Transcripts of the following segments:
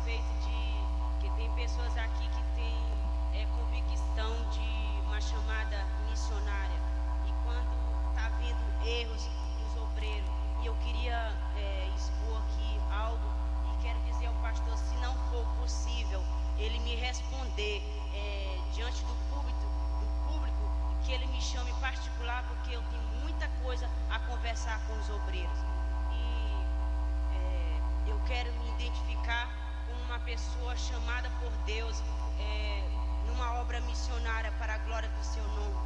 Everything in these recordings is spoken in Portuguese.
respeito de que tem pessoas aqui que têm convicção de uma chamada missionária, e quando está havendo erros nos obreiros, e eu queria expor aqui algo, e quero dizer ao pastor, se não for possível ele me responder diante do público, que ele me chame em particular, porque eu tenho muita coisa a conversar com os obreiros. E eu quero me identificar como uma pessoa chamada por Deus numa obra missionária para a glória do seu nome.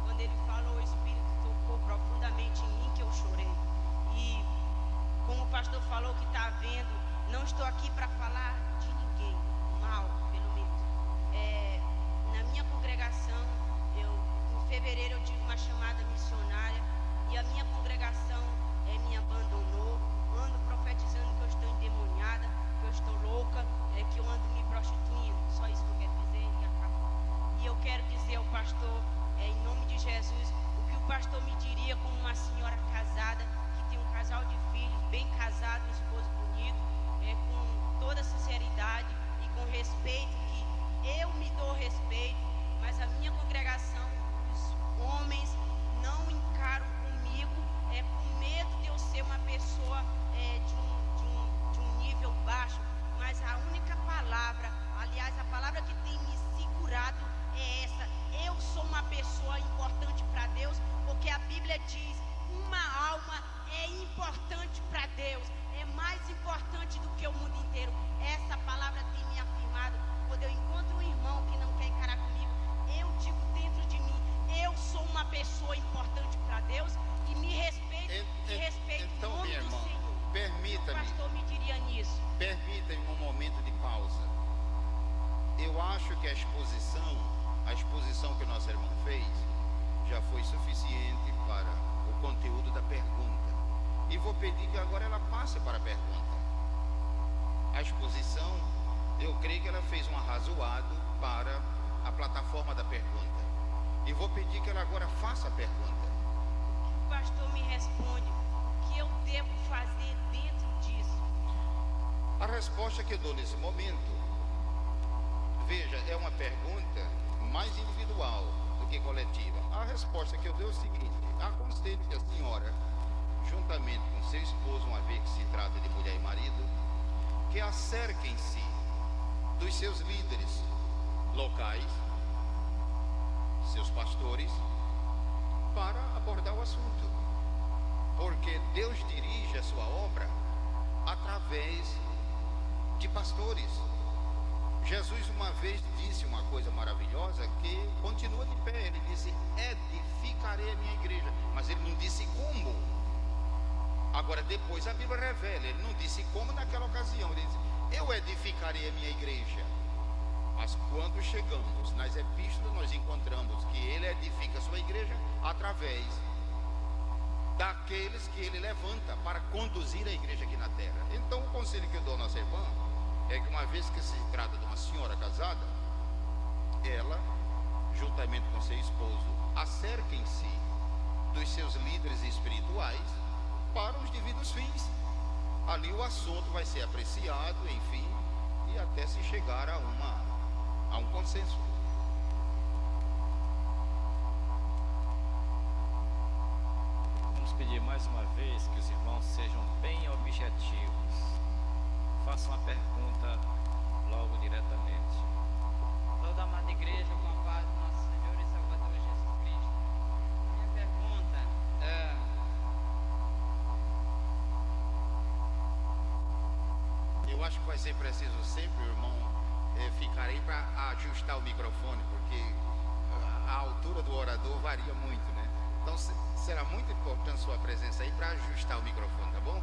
Quando ele falou, o Espírito tocou profundamente em mim, que eu chorei. E como o pastor falou que está vendo, não estou aqui para falar de ninguém mal, pelo menos. Na minha congregação, em fevereiro eu tive uma chamada missionária, e a minha congregação me abandonou. Ando profetizando que eu estou endemoniada, que eu estou louca, que eu ando me prostituindo. Só isso que eu quero dizer e acabou. E eu quero dizer ao pastor, em nome de Jesus, o que o pastor me diria como uma senhora casada, que tem um casal de filhos, bem casado, um esposo bonito, com toda sinceridade e com respeito, que eu me dou respeito, mas a minha congregação, os homens não encaram comigo, com medo de eu ser uma pessoa de um nível baixo. Mas a única palavra, aliás, a palavra que tem me segurado é essa: eu sou uma pessoa importante para Deus, porque a Bíblia diz: uma alma é importante para Deus, é mais importante do que o mundo inteiro. Essa palavra tem me afirmado. Quando eu encontro um irmão que não quer encarar comigo, eu digo dentro de mim: eu sou uma pessoa importante para Deus, e me respeito, e respeito então, o nome minha do irmã, Senhor. permita-me. O pastor me diria nisso. Permita-me um momento de pausa. Eu acho que a exposição que o nosso irmão fez já foi suficiente para o conteúdo da pergunta. E vou pedir que agora ela passe para a pergunta. A exposição, eu creio que ela fez um arrazoado para a plataforma da pergunta. E vou pedir que ela agora faça a pergunta. O pastor me responde: o que eu devo fazer dentro disso? A resposta que eu dou nesse momento, veja, é uma pergunta mais individual do que coletiva. A resposta que eu dou é o seguinte: aconselho que a senhora, juntamente com seu esposo, uma vez que se trata de mulher e marido, que acerquem-se dos seus líderes locais, seus pastores, para abordar o assunto, porque Deus dirige a sua obra através de pastores. Jesus uma vez disse uma coisa maravilhosa que continua de pé. Ele disse: edificarei a minha igreja, mas ele não disse como. Agora depois a Bíblia revela, ele não disse como naquela ocasião, ele disse: eu edificarei a minha igreja. Mas quando chegamos nas epístolas, nós encontramos que ele edifica a sua igreja através daqueles que ele levanta para conduzir a igreja aqui na terra. Então o conselho que eu dou à nossa irmã é que, uma vez que se trata de uma senhora casada, ela, juntamente com seu esposo, acerquem-se dos seus líderes espirituais para os devidos fins. Ali o assunto vai ser apreciado, enfim, e até se chegar a um consenso. Vamos pedir mais uma vez que os irmãos sejam bem objetivos. Façam a pergunta logo diretamente. Toda amada igreja, com a paz do nosso Senhor e Salvador Jesus Cristo. Minha pergunta é: eu acho que vai ser preciso sempre, irmão, ficar aí para ajustar o microfone, porque a altura do orador varia muito, né? Então será muito importante sua presença aí para ajustar o microfone, tá bom?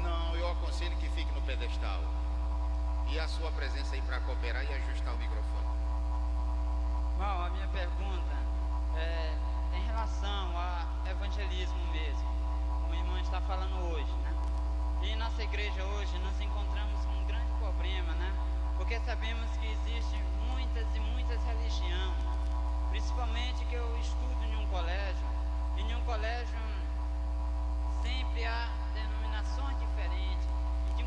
Não, eu aconselho que fique no pedestal. E a sua presença aí para cooperar e ajustar o microfone. Bom, a minha pergunta é em relação a evangelismo mesmo. O irmão está falando hoje, né? E em nossa igreja hoje nós encontramos um grande problema, né? Porque sabemos que existem muitas e muitas religiões. Principalmente que eu estudo em um colégio. E em um colégio sempre há denominações diferentes. E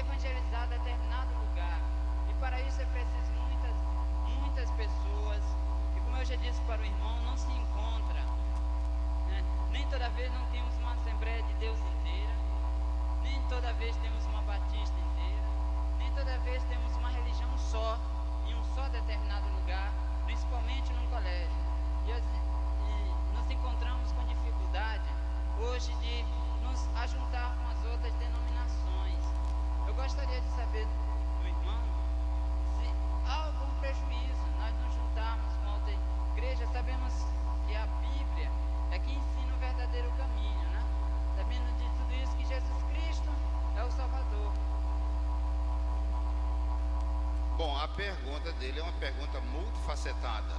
evangelizar determinado lugar. E para isso é preciso muitas pessoas. E como eu já disse para o irmão, não se encontra, né? Nem toda vez não temos uma Assembleia de Deus inteira, nem toda vez temos uma Batista inteira, nem toda vez temos uma religião só, em um só determinado lugar, principalmente num colégio. E nos encontramos com dificuldade hoje de nos ajuntar com as outras denominações. Eu gostaria de saber do irmão se há algum prejuízo nós nos juntarmos com outra igreja. Sabemos que a Bíblia é que ensina o verdadeiro caminho, né? Sabendo de tudo isso que Jesus Cristo é o Salvador. Bom, a pergunta dele é uma pergunta multifacetada,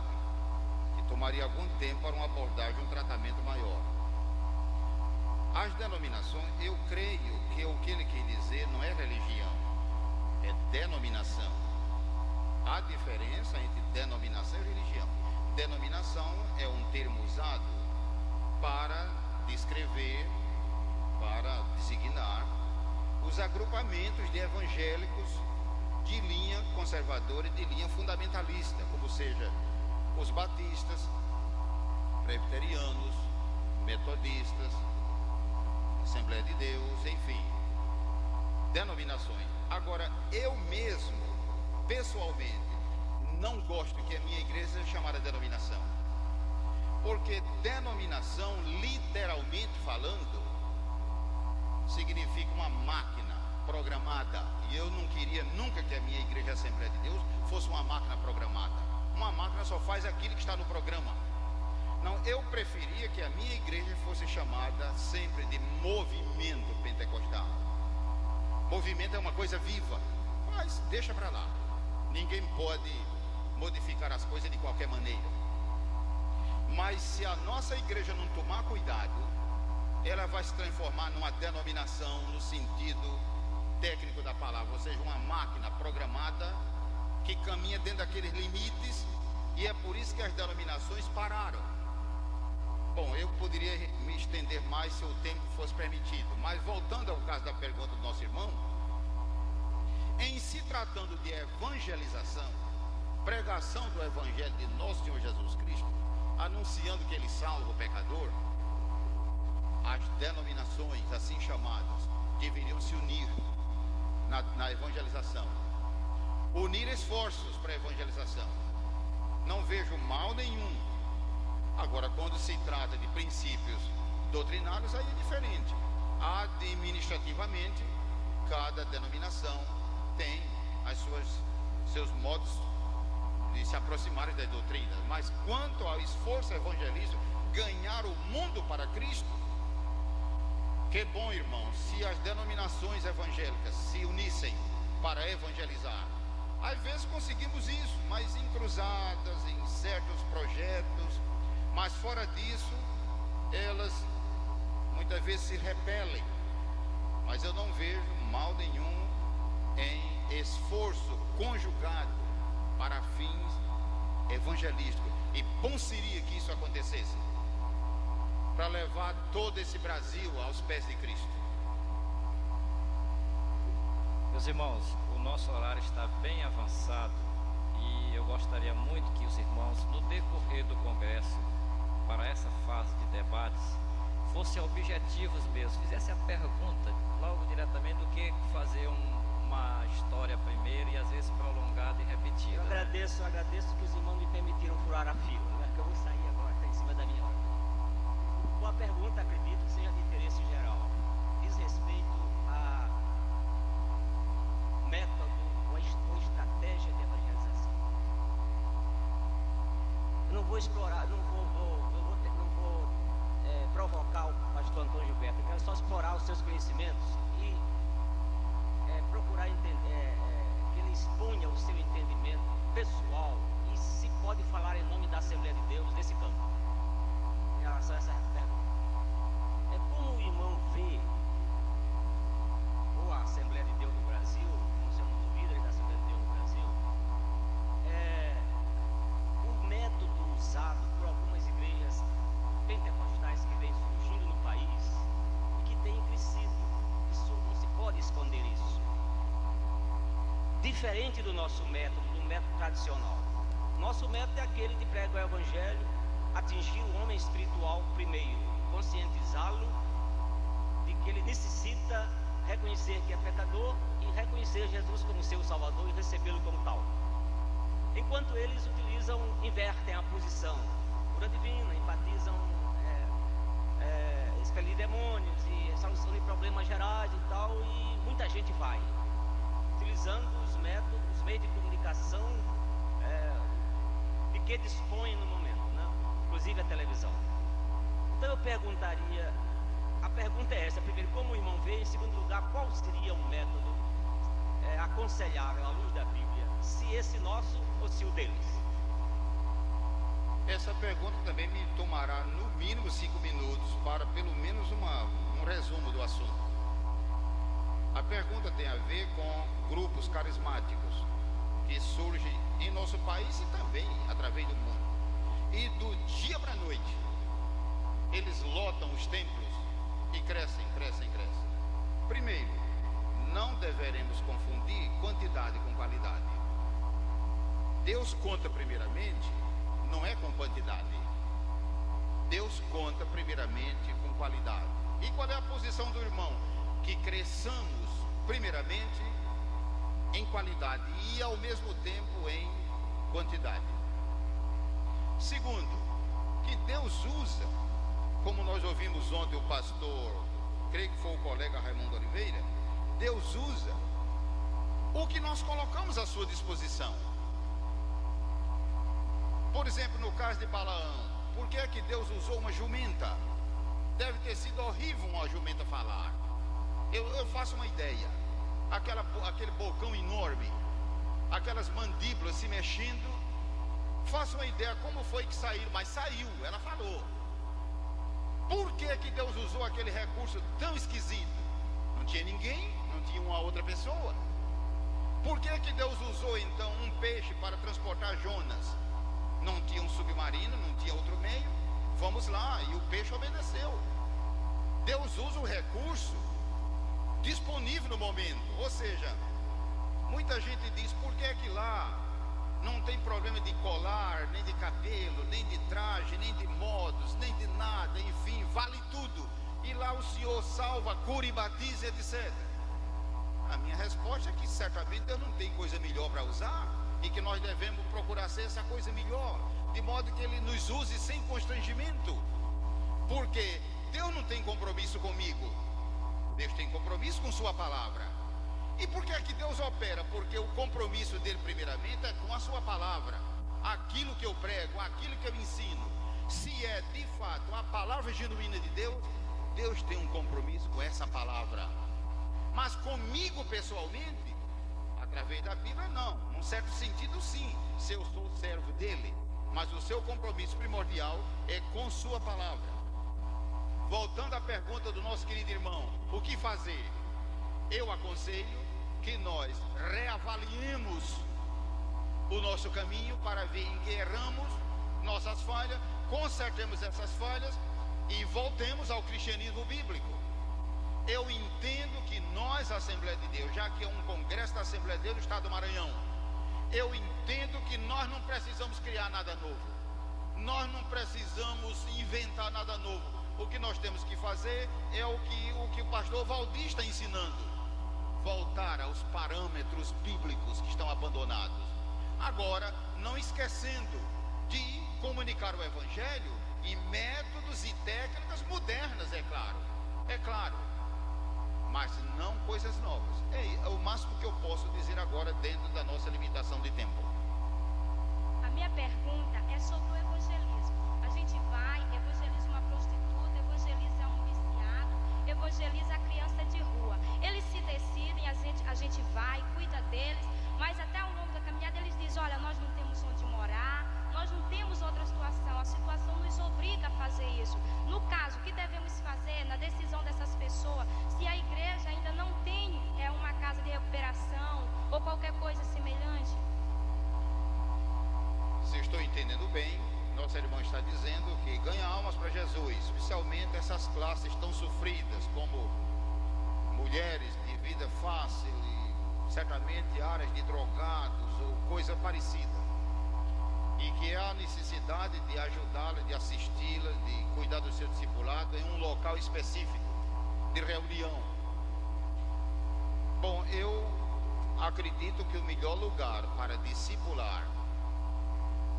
que tomaria algum tempo para uma abordagem, um tratamento maior. As denominações, eu creio que o que ele quer dizer não é religião, é denominação. Há diferença entre denominação e religião. Denominação é um termo usado para descrever, para designar os agrupamentos de evangélicos de linha conservadora e de linha fundamentalista, como seja os batistas, presbiterianos, metodistas, Assembleia de Deus, enfim, denominações. Agora, eu mesmo, pessoalmente, não gosto que a minha igreja seja chamada denominação, porque denominação, literalmente falando, significa uma máquina programada, e eu não queria nunca que a minha igreja Assembleia de Deus fosse uma máquina programada. Uma máquina só faz aquilo que está no programa. Não, eu preferia que a minha igreja fosse chamada sempre de movimento pentecostal. Movimento é uma coisa viva, mas deixa para lá. Ninguém pode modificar as coisas de qualquer maneira. Mas se a nossa igreja não tomar cuidado, ela vai se transformar numa denominação no sentido técnico da palavra, ou seja, uma máquina programada que caminha dentro daqueles limites, e é por isso que as denominações pararam. Bom, eu poderia me estender mais se o tempo fosse permitido, mas voltando ao caso da pergunta do nosso irmão, em se tratando de evangelização, pregação do evangelho de nosso Senhor Jesus Cristo, anunciando que ele salva o pecador, as denominações assim chamadas deveriam se unir na evangelização, unir esforços para a evangelização. Não vejo mal nenhum. Agora, quando se trata de princípios doutrinários, aí é diferente. Administrativamente, cada denominação tem seus modos de se aproximarem das doutrinas. Mas quanto ao esforço evangelístico, ganhar o mundo para Cristo, que bom, irmão, se as denominações evangélicas se unissem para evangelizar. Às vezes conseguimos isso, mas em cruzadas, em certos projetos, mas fora disso, elas muitas vezes se repelem. Mas eu não vejo mal nenhum em esforço conjugado para fins evangelísticos. E bom seria que isso acontecesse, para levar todo esse Brasil aos pés de Cristo. Meus irmãos, o nosso horário está bem avançado e eu gostaria muito que os irmãos, no decorrer do congresso, para essa fase de debates, fossem objetivos mesmo, fizessem a pergunta logo diretamente do que fazer uma história primeiro e às vezes prolongada e repetida. Eu agradeço que os irmãos me permitiram furar a fila, né? Que eu vou sair agora, está em cima da minha hora. Uma pergunta, acredito que seja de interesse geral, diz respeito a método ou estratégia de evangelização. Eu não vou explorar, não vou provocar o pastor Antônio Gilberto, eu quero só explorar os seus conhecimentos e procurar entender, que ele exponha o seu entendimento pessoal e se pode falar em nome da Assembleia de Deus nesse campo, em relação a essa pergunta. Como o irmão vê, ou a Assembleia de Deus no Brasil, como sendo um líder da Assembleia de Deus no Brasil, o método usado por algumas igrejas pentecostais que vêm surgindo no país e que têm crescido, que diferente do nosso método, do método tradicional. Nosso método é aquele de pregar o Evangelho, atingir o homem espiritual primeiro, conscientizá-lo de que ele necessita reconhecer que é pecador e reconhecer Jesus como seu Salvador e recebê-lo como tal. Enquanto eles invertem a posição, cura divina, enfatizam expelir demônios e solução de problemas gerais e tal, e muita gente vai, utilizando os métodos, os meios de comunicação de que dispõe no momento, né? Inclusive a televisão. Então eu perguntaria, a pergunta é essa: primeiro, como o irmão vê? Em segundo lugar, qual seria um método aconselhável à luz da Bíblia, se esse nosso ou se o deles? Essa pergunta também me tomará no mínimo 5 minutos para pelo menos um resumo do assunto. A pergunta tem a ver com grupos carismáticos que surgem em nosso país e também através do mundo. E do dia para a noite, eles lotam os templos e crescem. Primeiro, não deveremos confundir quantidade com qualidade. Deus conta primeiramente, não é com quantidade. Deus conta primeiramente com qualidade. E qual é a posição do irmão? Que cresçamos primeiramente em qualidade e ao mesmo tempo em quantidade. Segundo, que Deus usa, como nós ouvimos ontem o pastor, creio que foi o colega Raimundo Oliveira, Deus usa o que nós colocamos à sua disposição. Por exemplo, no caso de Balaão, por que é que Deus usou uma jumenta? Deve ter sido horrível uma jumenta falar. Eu faço uma ideia, aquele bocão enorme, aquelas mandíbulas se mexendo, faço uma ideia como foi que saíram, mas saiu, ela falou. Por que é que Deus usou aquele recurso tão esquisito? Não tinha ninguém, não tinha uma outra pessoa. Por que é que Deus usou então um peixe para transportar Jonas? Não tinha um submarino, não tinha outro meio. Vamos lá, e o peixe obedeceu. Deus usa o recurso disponível no momento. Ou seja, muita gente diz: por que é que lá não tem problema de colar, nem de cabelo, nem de traje, nem de modos, nem de nada, enfim, vale tudo, e lá o Senhor salva, cura e batiza, etc. A minha resposta é que certamente Deus não tem coisa melhor para usar, e que nós devemos procurar ser essa coisa melhor, de modo que Ele nos use sem constrangimento. Porque Deus não tem compromisso comigo, Deus tem compromisso com sua palavra. E por que é que Deus opera? Porque o compromisso dele primeiramente é com a sua palavra, aquilo que eu prego, aquilo que eu ensino. Se é de fato a palavra genuína de Deus, Deus tem um compromisso com essa palavra. Mas comigo pessoalmente, através da Bíblia, não. Num certo sentido, sim, se eu sou servo dele. Mas o seu compromisso primordial é com sua palavra. Voltando à pergunta do nosso querido irmão, o que fazer? Eu aconselho que nós reavaliemos o nosso caminho para ver em que erramos, nossas falhas, consertemos essas falhas e voltemos ao cristianismo bíblico. Eu entendo que nós, a Assembleia de Deus, já que é um congresso da Assembleia de Deus do Estado do Maranhão, eu entendo que nós não precisamos criar nada novo, nós não precisamos inventar nada novo. O que nós temos que fazer é o que o pastor Valdir está ensinando: voltar aos parâmetros bíblicos que estão abandonados. Agora, não esquecendo de comunicar o Evangelho em métodos e técnicas modernas, é claro, mas não coisas novas. É o máximo que eu posso dizer agora dentro da nossa limitação de tempo. A minha pergunta é sobre o evangelismo. A gente vai, evangeliza uma prostituta, evangeliza um viciado, evangeliza a criança de rua. Eles se decidem, a gente vai, cuida deles, mas até ao longo da caminhada eles dizem: olha, nós não temos onde morar, nós não temos outra situação, a situação nos obriga a fazer isso. No caso, o que devemos fazer na decisão dessas pessoas, se a igreja ainda não tem uma casa de recuperação ou qualquer coisa semelhante? Se eu estou entendendo bem, nossa irmã está dizendo que ganha almas para Jesus, especialmente essas classes tão sofridas, como mulheres de vida fácil, certamente áreas de drogados ou coisa parecida, e que há necessidade de ajudá-la, de assisti-la, de cuidar do seu discipulado em um local específico de reunião. Bom, eu acredito que o melhor lugar para discipular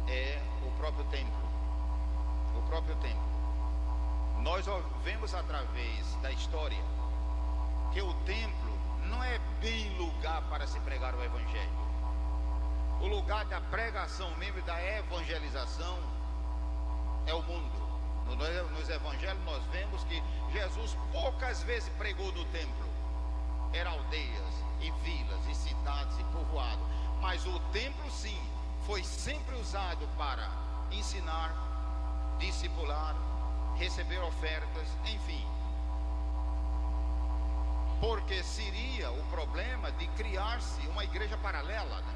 é o próprio templo. O próprio templo. Nós vemos através da história que o templo não é bem lugar para se pregar o evangelho. O lugar da pregação mesmo, da evangelização, é o mundo. Nos evangelhos nós vemos que Jesus poucas vezes pregou no templo. Eram aldeias e vilas e cidades e povoados. Mas o templo sim, foi sempre usado para ensinar, discipular, receber ofertas, enfim. Porque seria o problema de criar-se uma igreja paralela, né?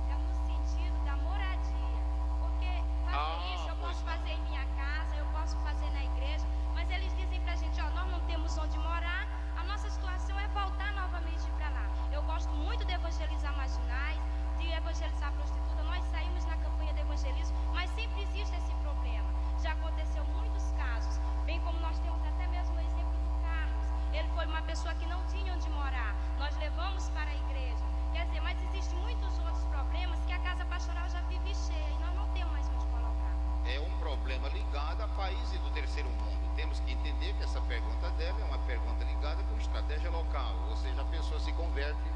É no sentido da moradia. Porque fazer isso eu posso fazer em minha casa, eu posso fazer na igreja, mas eles dizem pra gente, ó, nós não temos onde morar, a nossa situação é voltar novamente para lá. Eu gosto muito de evangelizar marginais, de evangelizar prostituta, nós saímos na campanha de evangelismo, mas sempre existe esse problema. Já aconteceu muitos casos, bem como nós temos até mesmo o exemplo do Carlos. Ele foi uma pessoa que não tinha onde morar, nós levamos para a igreja. Quer dizer, mas existem muitos outros problemas que a casa pastoral já vive cheia e nós não temos mais onde colocar. É um problema ligado a países do terceiro mundo. Temos que entender que essa pergunta dela é uma pergunta ligada com estratégia local, ou seja, a pessoa se converte,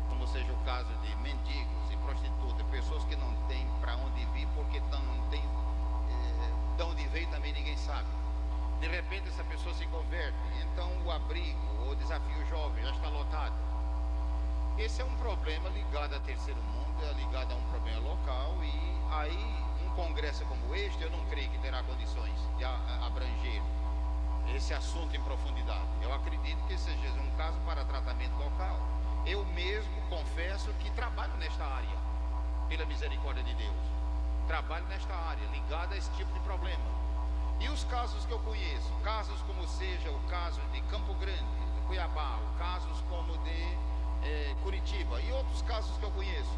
como seja o caso de mendigos e prostitutas, pessoas que não têm para onde vir porque não tem de onde veio também ninguém sabe. De repente essa pessoa se converte, então o abrigo, o desafio jovem já está lotado. Esse é um problema ligado a terceiro mundo, é ligado a um problema local, e aí um congresso como este eu não creio que terá condições de abranger esse assunto em profundidade. Eu acredito que seja um caso para tratamento local. Eu mesmo confesso que trabalho nesta área, pela misericórdia de Deus. Trabalho nesta área, ligado a esse tipo de problema. E os casos que eu conheço, casos como seja o caso de Campo Grande, de Cuiabá, casos como de Curitiba e outros casos que eu conheço,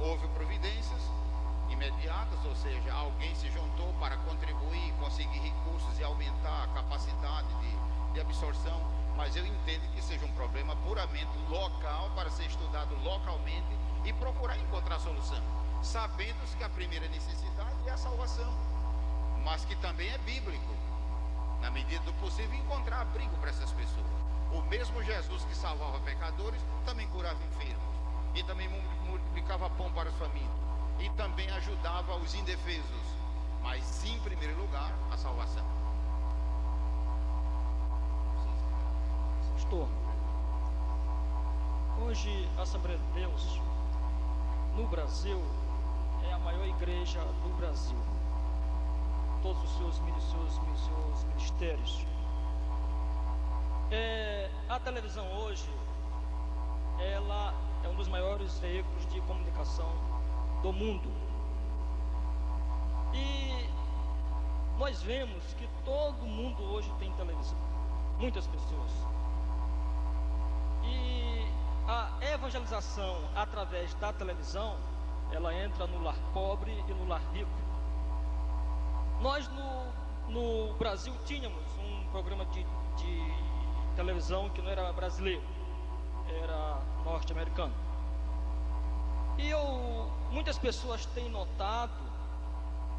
houve providências imediatas, ou seja, alguém se juntou para contribuir, conseguir recursos e aumentar a capacidade de absorção, mas eu entendo que seja um problema puramente local, para ser estudado localmente e procurar encontrar solução, sabendo que a primeira necessidade é a salvação, mas que também é bíblico, na medida do possível, encontrar abrigo para essas pessoas. O mesmo Jesus que salvava pecadores também curava enfermos, e também multiplicava pão para os famintos, e também ajudava os indefesos, mas em primeiro lugar a salvação. Pastor, hoje a Assembleia de Deus no Brasil é a maior igreja do Brasil. Todos os seus ministérios. A televisão hoje, ela é um dos maiores veículos de comunicação do mundo. E nós vemos que todo mundo hoje tem televisão, muitas pessoas. E a evangelização através da televisão, ela entra no lar pobre e no lar rico. Nós no Brasil tínhamos um programa de televisão que não era brasileiro, era norte-americano. E muitas pessoas têm notado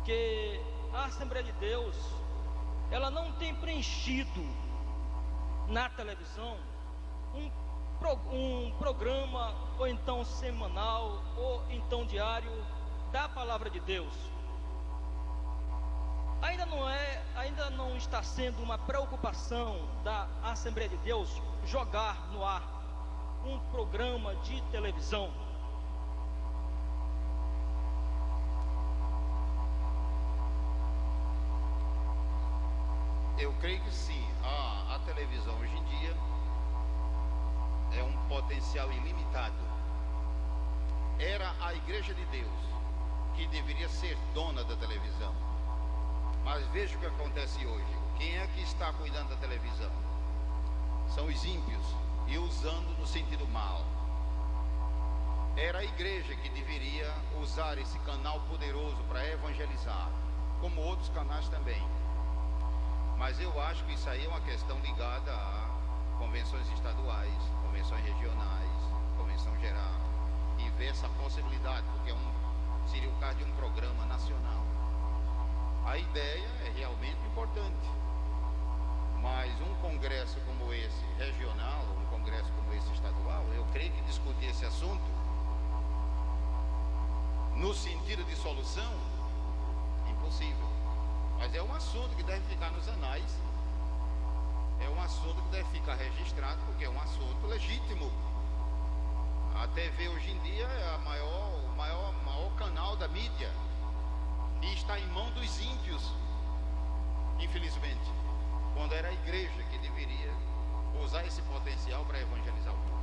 que a Assembleia de Deus, ela não tem preenchido na televisão um programa, ou então semanal, ou então diário, da Palavra de Deus. Ainda não está sendo uma preocupação da Assembleia de Deus jogar no ar um programa de televisão. Eu creio que sim. A televisão hoje em dia é um potencial ilimitado. Era a Igreja de Deus que deveria ser dona da televisão. Mas veja o que acontece hoje. Quem é que está cuidando da televisão? são os ímpios, e usando no sentido mal. Era a igreja que deveria usar esse canal poderoso para evangelizar, como outros canais também. Mas eu acho que isso aí é uma questão ligada a convenções estaduais, convenções regionais, convenção geral, e ver essa possibilidade, porque seria o caso de um programa nacional. A ideia é realmente importante, mas um congresso como esse regional, um congresso como esse estadual, eu creio que discutir esse assunto no sentido de solução, impossível. Mas é um assunto que deve ficar nos anais, é um assunto que deve ficar registrado, porque é um assunto legítimo. A TV hoje em dia é o maior canal da mídia, e está em mão dos ímpios, infelizmente, quando era a igreja que deveria usar esse potencial para evangelizar o mundo.